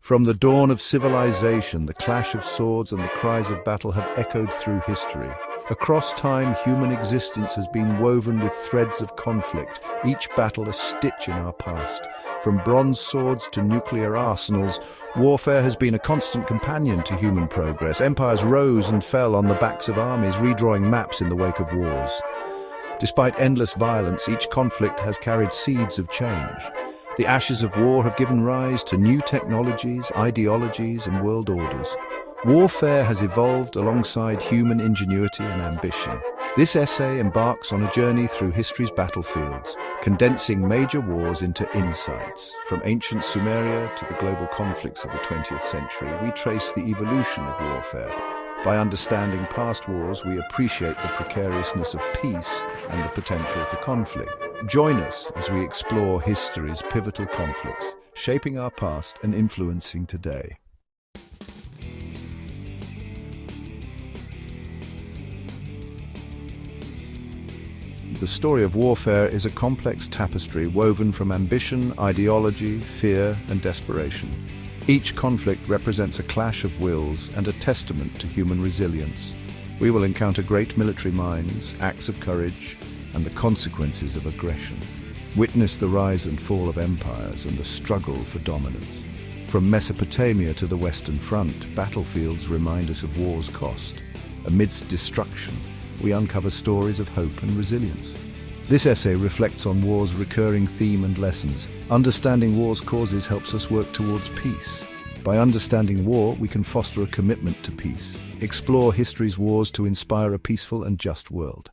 From the dawn of civilization, the clash of swords and the cries of battle have echoed through history. Across time, human existence has been woven with threads of conflict, each battle a stitch in our past. From bronze swords to nuclear arsenals, warfare has been a constant companion to human progress. Empires rose and fell on the backs of armies, redrawing maps in the wake of wars. Despite endless violence, each conflict has carried seeds of change. The ashes of war have given rise to new technologies, ideologies, and world orders. Warfare has evolved alongside human ingenuity and ambition. This essay embarks on a journey through history's battlefields, condensing major wars into insights. From ancient Sumeria to the global conflicts of the 20th century, we trace the evolution of warfare. By understanding past wars, we appreciate the precariousness of peace and the potential for conflict. Join us as we explore history's pivotal conflicts, shaping our past and influencing today. The story of warfare is a complex tapestry woven from ambition, ideology, fear, and desperation. Each conflict represents a clash of wills and a testament to human resilience. We will encounter great military minds, acts of courage, and the consequences of aggression. Witness the rise and fall of empires and the struggle for dominance. From Mesopotamia to the Western Front, battlefields remind us of war's cost. Amidst destruction, we uncover stories of hope and resilience. This essay reflects on war's recurring theme and lessons. Understanding war's causes helps us work towards peace. By understanding war, we can foster a commitment to peace. Explore history's wars to inspire a peaceful and just world.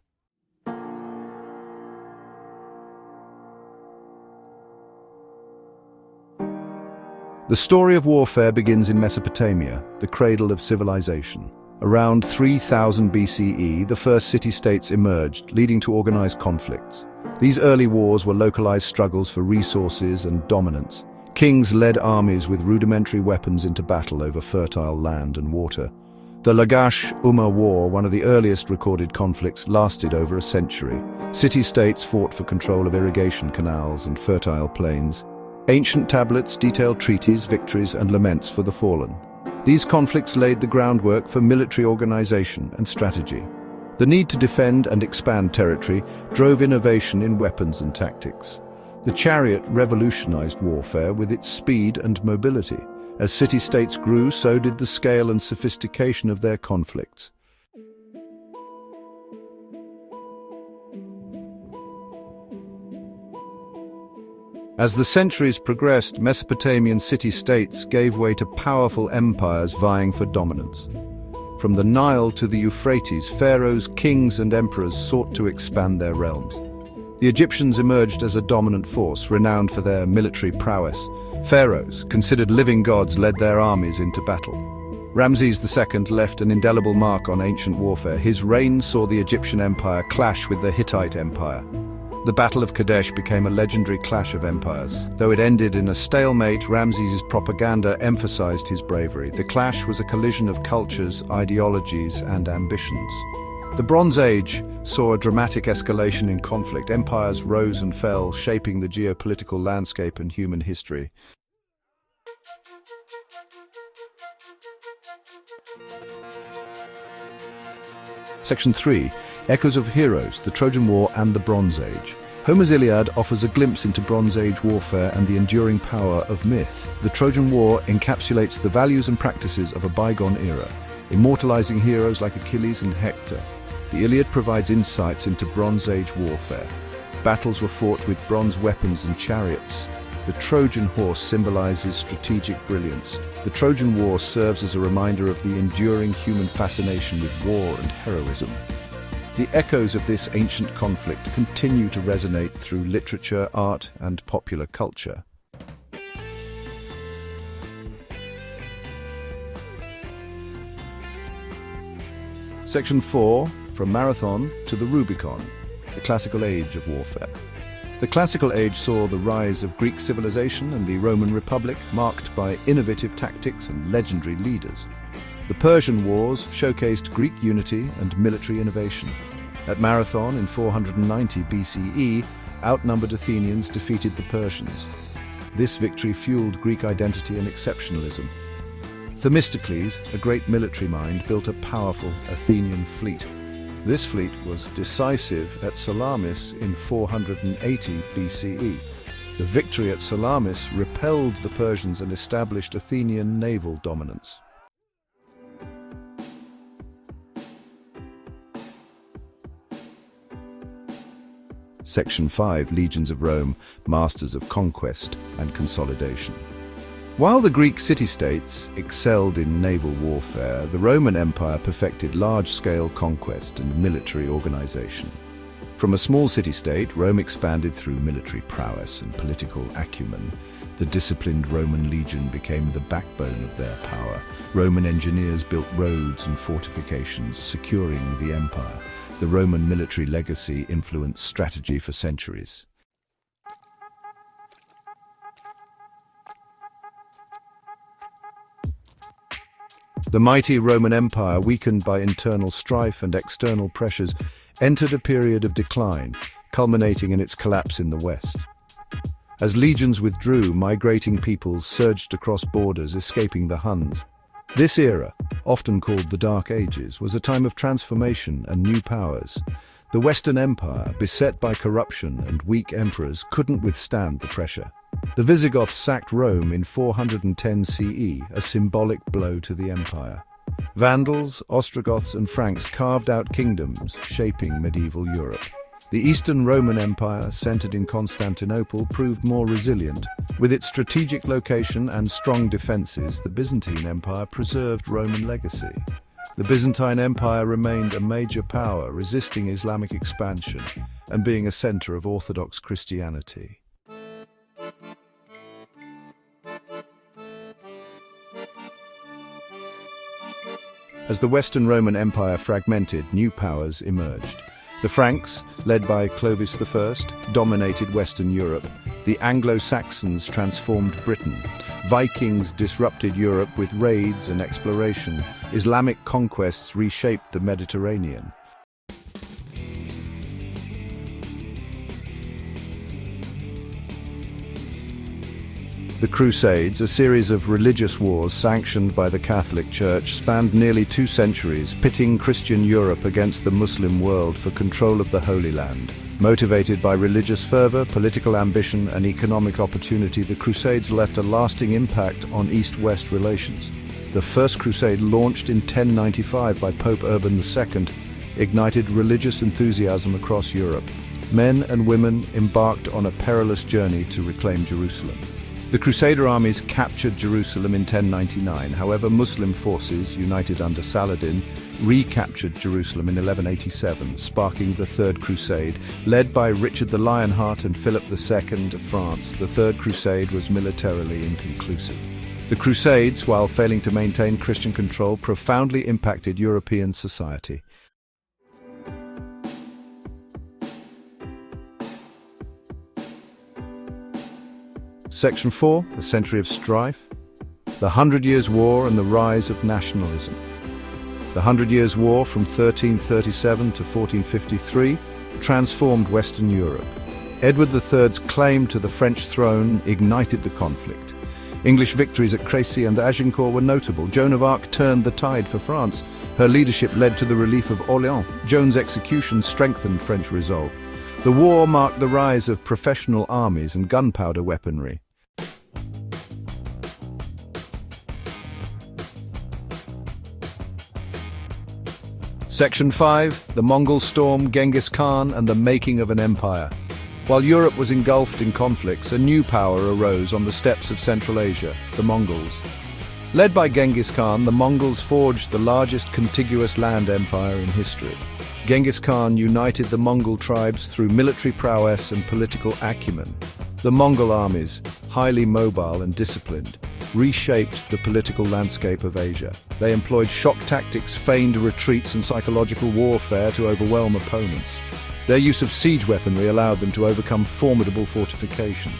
The story of warfare begins in Mesopotamia, the cradle of civilization. Around 3000 BCE, the first city-states emerged, leading to organized conflicts. These early wars were localized struggles for resources and dominance. Kings led armies with rudimentary weapons into battle over fertile land and water. The Lagash-Umma War, one of the earliest recorded conflicts, lasted over a century. City-states fought for control of irrigation canals and fertile plains. Ancient tablets detailed treaties, victories, and laments for the fallen. These conflicts laid the groundwork for military organization and strategy. The need to defend and expand territory drove innovation in weapons and tactics. The chariot revolutionized warfare with its speed and mobility. As city-states grew, so did the scale and sophistication of their conflicts. As the centuries progressed, Mesopotamian city-states gave way to powerful empires vying for dominance. From the Nile to the Euphrates, pharaohs, kings, and emperors sought to expand their realms. The Egyptians emerged as a dominant force, renowned for their military prowess. Pharaohs, considered living gods, led their armies into battle. Ramses II left an indelible mark on ancient warfare. His reign saw the Egyptian Empire clash with the Hittite Empire. The Battle of Kadesh became a legendary clash of empires. Though it ended in a stalemate, Ramses' propaganda emphasized his bravery. The clash was a collision of cultures, ideologies, and ambitions. The Bronze Age saw a dramatic escalation in conflict. Empires rose and fell, shaping the geopolitical landscape and human history. Section 3. Echoes of Heroes, the Trojan War and the Bronze Age. Homer's Iliad offers a glimpse into Bronze Age warfare and the enduring power of myth. The Trojan War encapsulates the values and practices of a bygone era, immortalizing heroes like Achilles and Hector. The Iliad provides insights into Bronze Age warfare. Battles were fought with bronze weapons and chariots. The Trojan horse symbolizes strategic brilliance. The Trojan War serves as a reminder of the enduring human fascination with war and heroism. The echoes of this ancient conflict continue to resonate through literature, art, and popular culture. Section 4. From Marathon to the Rubicon, the Classical Age of Warfare. The Classical Age saw the rise of Greek civilization and the Roman Republic, marked by innovative tactics and legendary leaders. The Persian Wars showcased Greek unity and military innovation. At Marathon in 490 BCE, outnumbered Athenians defeated the Persians. This victory fueled Greek identity and exceptionalism. Themistocles, a great military mind, built a powerful Athenian fleet. This fleet was decisive at Salamis in 480 BCE. The victory at Salamis repelled the Persians and established Athenian naval dominance. Section 5. Legions of Rome, Masters of Conquest and Consolidation. While the Greek city-states excelled in naval warfare, the Roman Empire perfected large-scale conquest and military organization. From a small city-state, Rome expanded through military prowess and political acumen. The disciplined Roman legion became the backbone of their power. Roman engineers built roads and fortifications, securing the empire. The Roman military legacy influenced strategy for centuries. The mighty Roman Empire, weakened by internal strife and external pressures, entered a period of decline, culminating in its collapse in the West. As legions withdrew, migrating peoples surged across borders, escaping the Huns. This era, often called the Dark Ages, was a time of transformation and new powers. The Western Empire, beset by corruption and weak emperors, couldn't withstand the pressure. The Visigoths sacked Rome in 410 CE, a symbolic blow to the empire. Vandals, Ostrogoths and Franks carved out kingdoms, shaping medieval Europe. The Eastern Roman Empire, centered in Constantinople, proved more resilient. With its strategic location and strong defenses, the Byzantine Empire preserved Roman legacy. The Byzantine Empire remained a major power, resisting Islamic expansion and being a center of Orthodox Christianity. As the Western Roman Empire fragmented, new powers emerged. The Franks, led by Clovis I, dominated Western Europe. The Anglo-Saxons transformed Britain. Vikings disrupted Europe with raids and exploration. Islamic conquests reshaped the Mediterranean. The Crusades, a series of religious wars sanctioned by the Catholic Church, spanned nearly 2 centuries, pitting Christian Europe against the Muslim world for control of the Holy Land. Motivated by religious fervor, political ambition, and economic opportunity, the Crusades left a lasting impact on East-West relations. The First Crusade, launched in 1095 by Pope Urban II, ignited religious enthusiasm across Europe. Men and women embarked on a perilous journey to reclaim Jerusalem. The Crusader armies captured Jerusalem in 1099. However, Muslim forces, united under Saladin, recaptured Jerusalem in 1187, sparking the Third Crusade. Led by Richard the Lionheart and Philip II of France, the Third Crusade was militarily inconclusive. The Crusades, while failing to maintain Christian control, profoundly impacted European society. Section 4, the Century of Strife, the 100 Years' War and the Rise of Nationalism. The 100 Years' War from 1337 to 1453 transformed Western Europe. Edward III's claim to the French throne ignited the conflict. English victories at Crécy and Agincourt were notable. Joan of Arc turned the tide for France. Her leadership led to the relief of Orléans. Joan's execution strengthened French resolve. The war marked the rise of professional armies and gunpowder weaponry. Section 5, the Mongol storm, Genghis Khan and the making of an empire. While Europe was engulfed in conflicts, a new power arose on the steppes of Central Asia, the Mongols. Led by Genghis Khan, the Mongols forged the largest contiguous land empire in history. Genghis Khan united the Mongol tribes through military prowess and political acumen. The Mongol armies, highly mobile and disciplined, reshaped the political landscape of Asia. They employed shock tactics, feigned retreats, and psychological warfare to overwhelm opponents. Their use of siege weaponry allowed them to overcome formidable fortifications.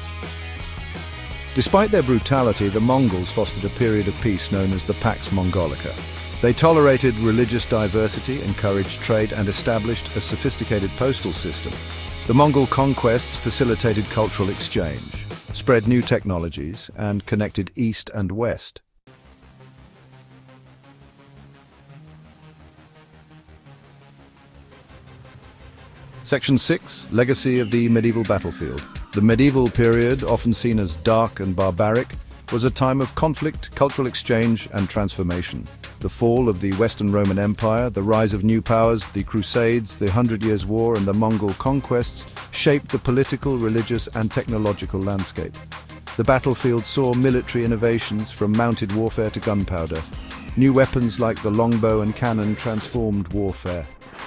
Despite their brutality, the Mongols fostered a period of peace known as the Pax Mongolica. They tolerated religious diversity, encouraged trade, and established a sophisticated postal system. The Mongol conquests facilitated cultural exchange. spread new technologies, and connected East and West. Section 6. Legacy of the medieval battlefield. The medieval period, often seen as dark and barbaric, was a time of conflict, cultural exchange, and transformation. The fall of the Western Roman Empire, the rise of new powers, the Crusades, the 100 Years' War, and the Mongol conquests shaped the political, religious, and technological landscape. The battlefield saw military innovations from mounted warfare to gunpowder. New weapons like the longbow and cannon transformed warfare.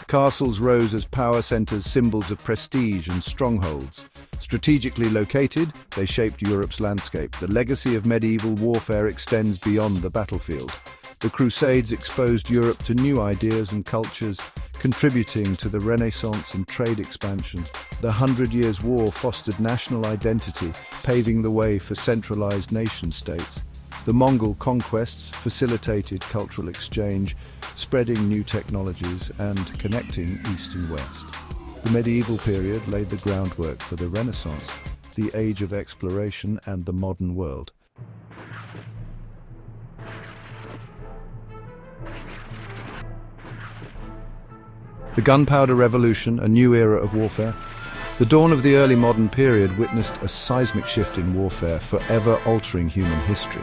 Castles rose as power centers, symbols of prestige and strongholds. Strategically located, they shaped Europe's landscape. The legacy of medieval warfare extends beyond the battlefield. The Crusades exposed Europe to new ideas and cultures, contributing to the Renaissance and trade expansion. The 100 Years' War fostered national identity, paving the way for centralized nation-states. The Mongol conquests facilitated cultural exchange, spreading new technologies and connecting East and West. The medieval period laid the groundwork for the Renaissance, the age of exploration and the modern world. The Gunpowder Revolution, a new era of warfare. The dawn of the early modern period witnessed a seismic shift in warfare, forever altering human history.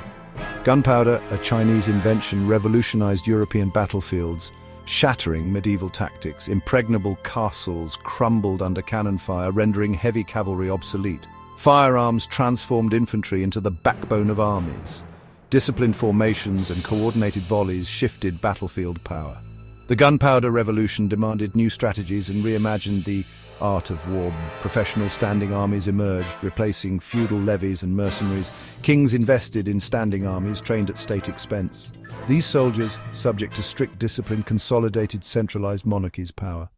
Gunpowder, a Chinese invention, revolutionized European battlefields, shattering medieval tactics. Impregnable castles crumbled under cannon fire, rendering heavy cavalry obsolete. Firearms transformed infantry into the backbone of armies. Disciplined formations and coordinated volleys shifted battlefield power. The Gunpowder Revolution demanded new strategies and reimagined the art of war. Professional standing armies emerged, replacing feudal levies and mercenaries. Kings invested in standing armies trained at state expense. These soldiers, subject to strict discipline, consolidated centralized monarchies' power.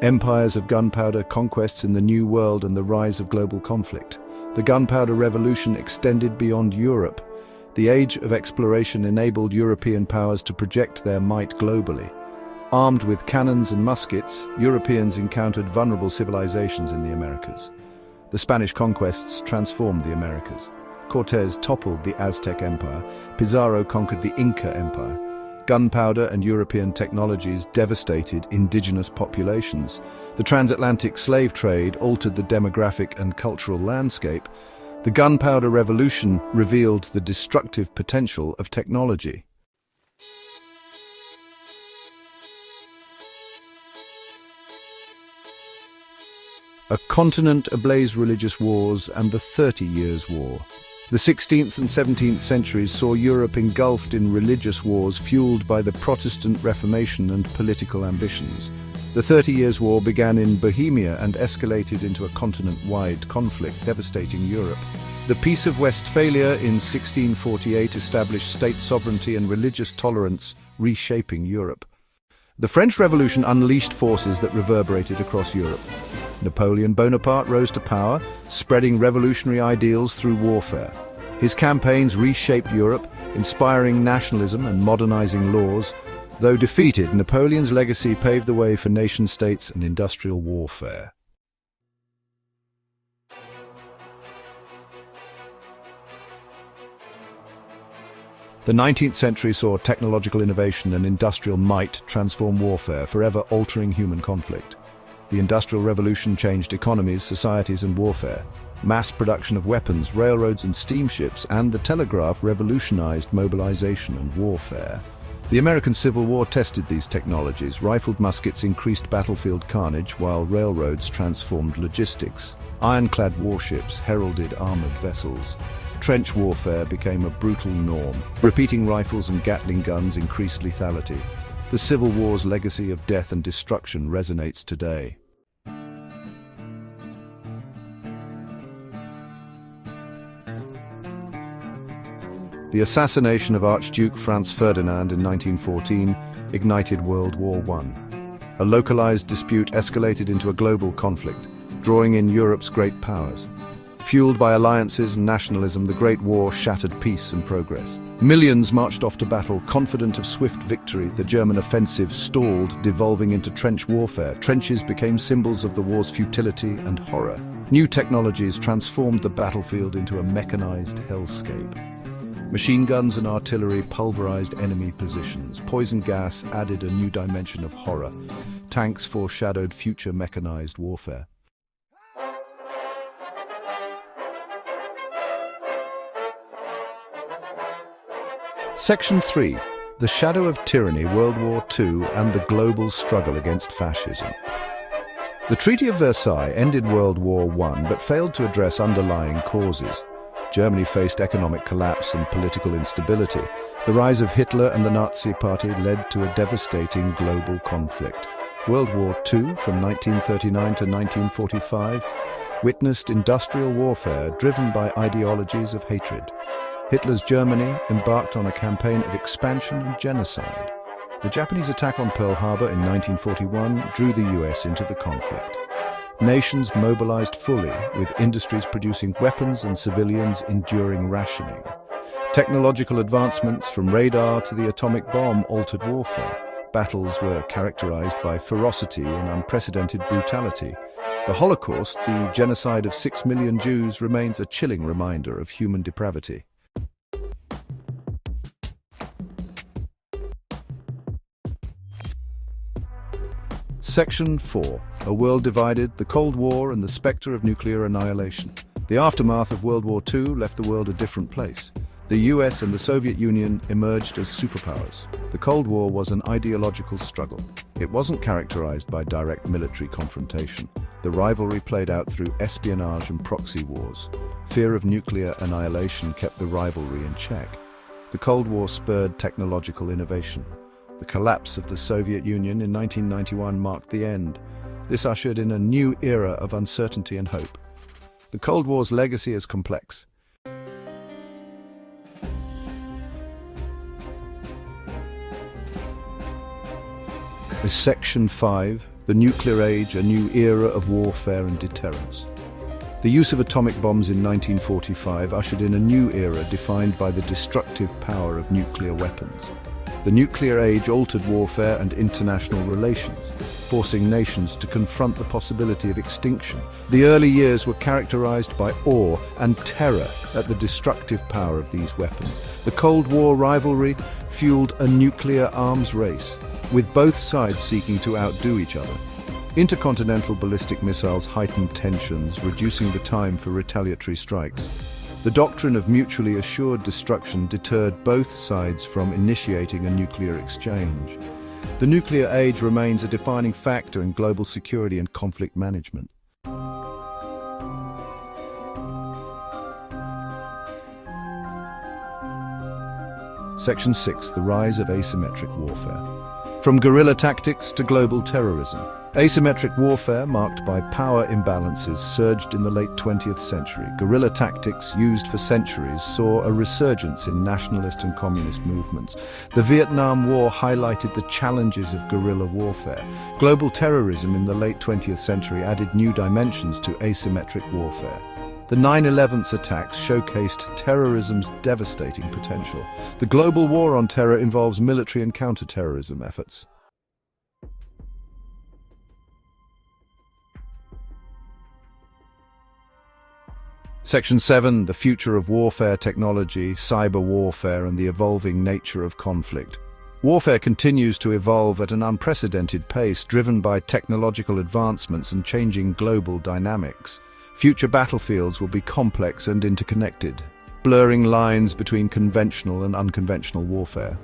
Empires of gunpowder, conquests in the New World, and the rise of global conflict. The Gunpowder Revolution extended beyond Europe. The age of exploration enabled European powers to project their might globally. Armed with cannons and muskets, Europeans encountered vulnerable civilizations in the Americas. The Spanish conquests transformed the Americas. Cortés toppled the Aztec Empire. Pizarro conquered the Inca Empire. Gunpowder and European technologies devastated indigenous populations. The transatlantic slave trade altered the demographic and cultural landscape. The Gunpowder Revolution revealed the destructive potential of technology. A continent ablaze, religious wars, and the 30 Years' War. The 16th and 17th centuries saw Europe engulfed in religious wars fueled by the Protestant Reformation and political ambitions. The 30 Years' War began in Bohemia and escalated into a continent-wide conflict, devastating Europe. The Peace of Westphalia in 1648 established state sovereignty and religious tolerance, reshaping Europe. The French Revolution unleashed forces that reverberated across Europe. Napoleon Bonaparte rose to power, spreading revolutionary ideals through warfare. His campaigns reshaped Europe, inspiring nationalism and modernizing laws. Though defeated, Napoleon's legacy paved the way for nation-states and industrial warfare. The 19th century saw technological innovation and industrial might transform warfare, forever altering human conflict. The Industrial Revolution changed economies, societies, and warfare. Mass production of weapons, railroads, and steamships, and the telegraph revolutionized mobilization and warfare. The American Civil War tested these technologies. Rifled muskets increased battlefield carnage, while railroads transformed logistics. Ironclad warships heralded armored vessels. Trench warfare became a brutal norm. Repeating rifles and Gatling guns increased lethality. The Civil War's legacy of death and destruction resonates today. The assassination of Archduke Franz Ferdinand in 1914 ignited World War I. A localized dispute escalated into a global conflict, drawing in Europe's great powers. Fueled by alliances and nationalism, the Great War shattered peace and progress. Millions marched off to battle, confident of swift victory. The German offensive stalled, devolving into trench warfare. Trenches became symbols of the war's futility and horror. New technologies transformed the battlefield into a mechanized hellscape. Machine guns and artillery pulverized enemy positions. Poison gas added a new dimension of horror. Tanks foreshadowed future mechanized warfare. Section 3. The Shadow of Tyranny, World War II and the Global Struggle Against Fascism. The Treaty of Versailles ended World War I but failed to address underlying causes. Germany faced economic collapse and political instability. The rise of Hitler and the Nazi Party led to a devastating global conflict. World War II, from 1939 to 1945, witnessed industrial warfare driven by ideologies of hatred. Hitler's Germany embarked on a campaign of expansion and genocide. The Japanese attack on Pearl Harbor in 1941 drew the US into the conflict. Nations mobilized fully, with industries producing weapons and civilians enduring rationing. Technological advancements from radar to the atomic bomb altered warfare. Battles were characterized by ferocity and unprecedented brutality. The Holocaust, the genocide of 6 million Jews, remains a chilling reminder of human depravity. Section 4. A World Divided, the Cold War and the Specter of Nuclear Annihilation. The aftermath of World War II left the world a different place. The US and the Soviet Union emerged as superpowers. The Cold War was an ideological struggle. It wasn't characterized by direct military confrontation. The rivalry played out through espionage and proxy wars. Fear of nuclear annihilation kept the rivalry in check. The Cold War spurred technological innovation. The collapse of the Soviet Union in 1991 marked the end. This ushered in a new era of uncertainty and hope. The Cold War's legacy is complex. Section 5. The Nuclear Age, a New Era of Warfare and Deterrence. The use of atomic bombs in 1945 ushered in a new era defined by the destructive power of nuclear weapons. The nuclear age altered warfare and international relations, forcing nations to confront the possibility of extinction. The early years were characterized by awe and terror at the destructive power of these weapons. The Cold War rivalry fueled a nuclear arms race, with both sides seeking to outdo each other. Intercontinental ballistic missiles heightened tensions, reducing the time for retaliatory strikes. The doctrine of mutually assured destruction deterred both sides from initiating a nuclear exchange. The nuclear age remains a defining factor in global security and conflict management. Section 6. The Rise of Asymmetric Warfare. From guerrilla tactics to global terrorism. Asymmetric warfare, marked by power imbalances, surged in the late 20th century. Guerrilla tactics, used for centuries, saw a resurgence in nationalist and communist movements. The Vietnam War highlighted the challenges of guerrilla warfare. Global terrorism in the late 20th century added new dimensions to asymmetric warfare. The 9/11 attacks showcased terrorism's devastating potential. The global war on terror involves military and counter-terrorism efforts. Section 7. The Future of Warfare Technology, Cyber Warfare and the Evolving Nature of Conflict. Warfare continues to evolve at an unprecedented pace, driven by technological advancements and changing global dynamics. Future battlefields will be complex and interconnected, blurring lines between conventional and unconventional warfare.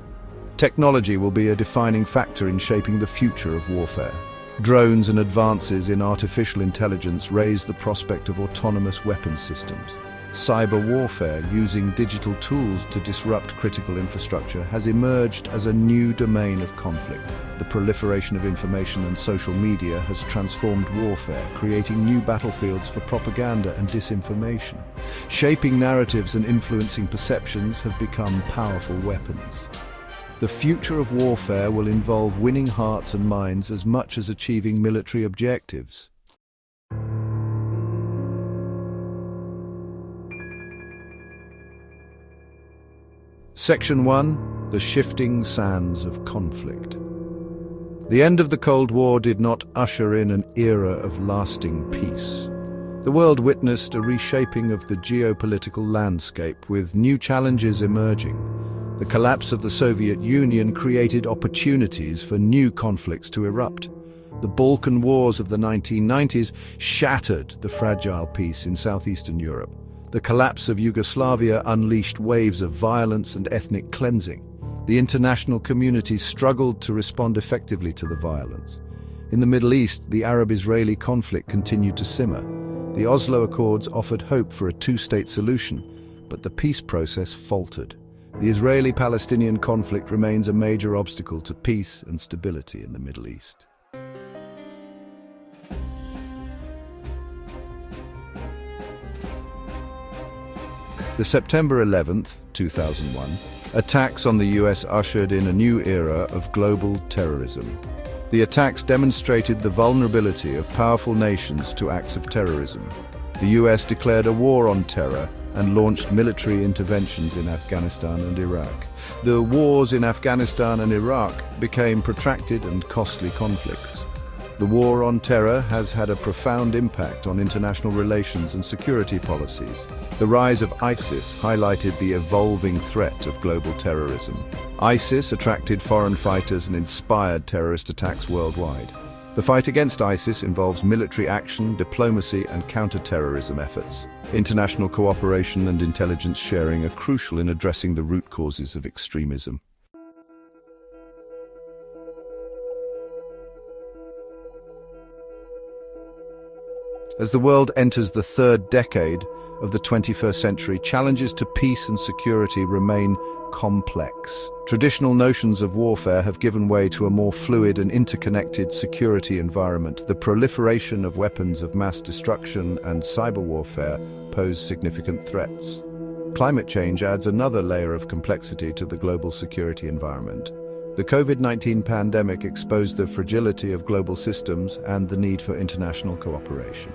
Technology will be a defining factor in shaping the future of warfare. Drones and advances in artificial intelligence raise the prospect of autonomous weapons systems. Cyber warfare, using digital tools to disrupt critical infrastructure, has emerged as a new domain of conflict. The proliferation of information and social media has transformed warfare, creating new battlefields for propaganda and disinformation. Shaping narratives and influencing perceptions have become powerful weapons. The future of warfare will involve winning hearts and minds as much as achieving military objectives. Section 1. The Shifting Sands of Conflict. The end of the Cold War did not usher in an era of lasting peace. The world witnessed a reshaping of the geopolitical landscape, with new challenges emerging. The collapse of the Soviet Union created opportunities for new conflicts to erupt. The Balkan Wars of the 1990s shattered the fragile peace in southeastern Europe. The collapse of Yugoslavia unleashed waves of violence and ethnic cleansing. The international community struggled to respond effectively to the violence. In the Middle East, the Arab-Israeli conflict continued to simmer. The Oslo Accords offered hope for a two-state solution, but the peace process faltered. The Israeli-Palestinian conflict remains a major obstacle to peace and stability in the Middle East. The September 11, 2001, attacks on the US ushered in a new era of global terrorism. The attacks demonstrated the vulnerability of powerful nations to acts of terrorism. The US declared a war on terror and launched military interventions in Afghanistan and Iraq. The wars in Afghanistan and Iraq became protracted and costly conflicts. The war on terror has had a profound impact on international relations and security policies. The rise of ISIS highlighted the evolving threat of global terrorism. ISIS attracted foreign fighters and inspired terrorist attacks worldwide. The fight against ISIS involves military action, diplomacy, and counter-terrorism efforts. International cooperation and intelligence sharing are crucial in addressing the root causes of extremism. As the world enters the third decade of the 21st century, challenges to peace and security remain complex. Traditional notions of warfare have given way to a more fluid and interconnected security environment. The proliferation of weapons of mass destruction and cyberwarfare pose significant threats. Climate change adds another layer of complexity to the global security environment. The COVID-19 pandemic exposed the fragility of global systems and the need for international cooperation.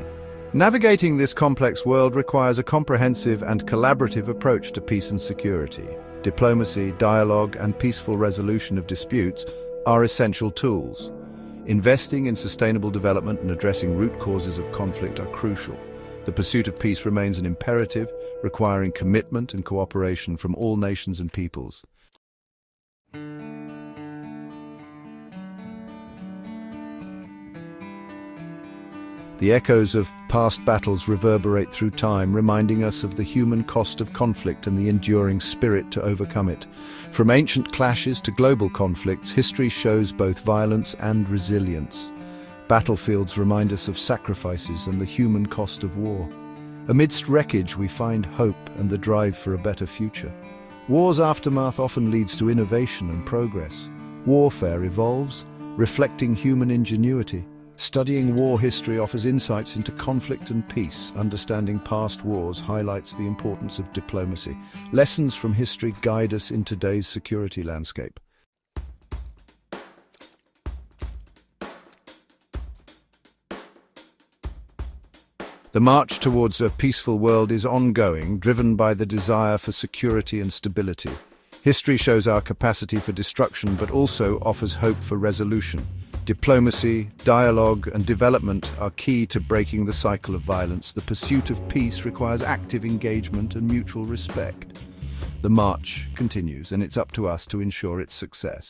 Navigating this complex world requires a comprehensive and collaborative approach to peace and security. Diplomacy, dialogue, and peaceful resolution of disputes are essential tools. Investing in sustainable development and addressing root causes of conflict are crucial. The pursuit of peace remains an imperative, requiring commitment and cooperation from all nations and peoples. The echoes of past battles reverberate through time, reminding us of the human cost of conflict and the enduring spirit to overcome it. From ancient clashes to global conflicts, history shows both violence and resilience. Battlefields remind us of sacrifices and the human cost of war. Amidst wreckage, we find hope and the drive for a better future. War's aftermath often leads to innovation and progress. Warfare evolves, reflecting human ingenuity. Studying war history offers insights into conflict and peace. Understanding past wars highlights the importance of diplomacy. Lessons from history guide us in today's security landscape. The march towards a peaceful world is ongoing, driven by the desire for security and stability. History shows our capacity for destruction, but also offers hope for resolution. Diplomacy, dialogue, and development are key to breaking the cycle of violence. The pursuit of peace requires active engagement and mutual respect. The march continues, and it's up to us to ensure its success.